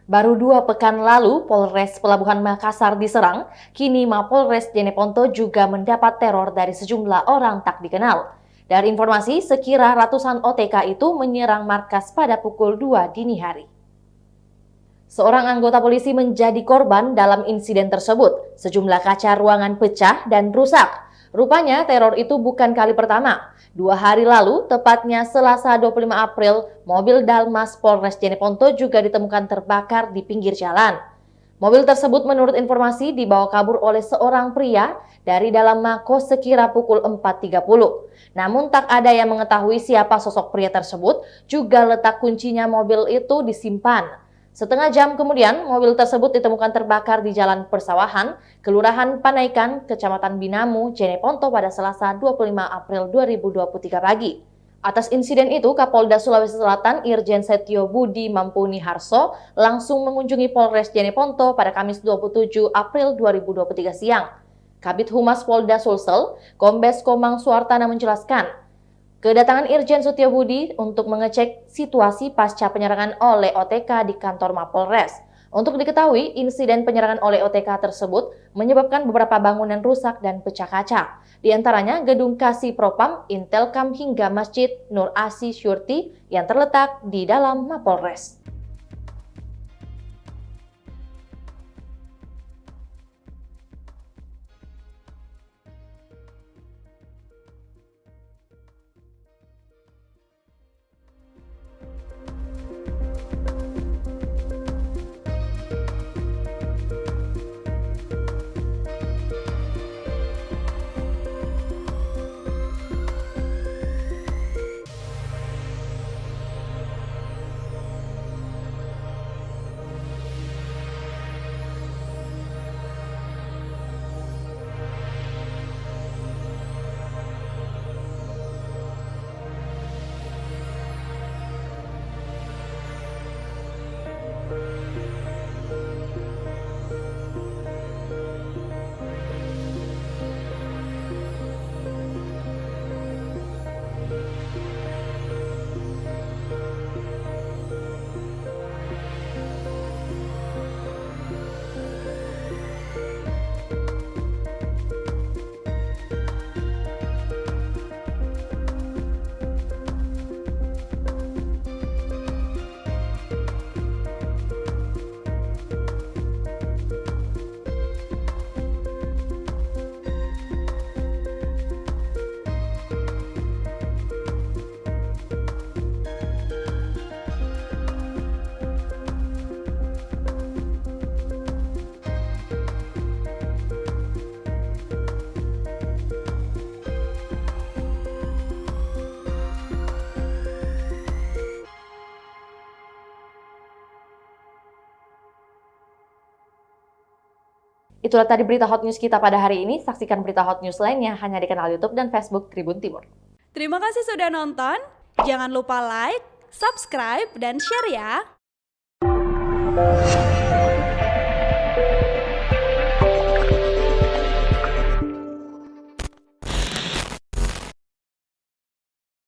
Baru 2 pekan lalu, Polres Pelabuhan Makassar diserang, kini Mapolres Jeneponto juga mendapat teror dari sejumlah orang tak dikenal. Dari informasi, sekira ratusan OTK itu menyerang markas pada pukul 2 dini hari. Seorang anggota polisi menjadi korban dalam insiden tersebut. Sejumlah kaca ruangan pecah dan rusak. Rupanya teror itu bukan kali pertama. 2 hari lalu, tepatnya Selasa 25 April, mobil Dalmas Polres Jeneponto juga ditemukan terbakar di pinggir jalan. Mobil tersebut menurut informasi dibawa kabur oleh seorang pria dari dalam mako sekira pukul 4.30. Namun tak ada yang mengetahui siapa sosok pria tersebut, juga letak kuncinya mobil itu disimpan. Setengah jam kemudian, mobil tersebut ditemukan terbakar di Jalan Persawahan, Kelurahan Panaikan, Kecamatan Binamu, Jeneponto pada Selasa 25 April 2023 pagi. Atas insiden itu, Kapolda Sulawesi Selatan Irjen Setio Budi Mampuni Harso langsung mengunjungi Polres Jeneponto pada Kamis 27 April 2023 siang. Kabid Humas Polda Sulsel, Kombes Komang Suartana menjelaskan, kedatangan Irjen Setio Budi untuk mengecek situasi pasca penyerangan oleh OTK di kantor Mapolres. Untuk diketahui, insiden penyerangan oleh OTK tersebut menyebabkan beberapa bangunan rusak dan pecah kaca. Di antaranya gedung Kasih Propam, Intelkam hingga Masjid Nur Asi Syurti yang terletak di dalam Mapolres. Itulah tadi berita hot news kita pada hari ini. Saksikan berita hot news lainnya hanya di kanal YouTube dan Facebook Tribun Timur. Terima kasih sudah nonton. Jangan lupa like, subscribe, dan share ya.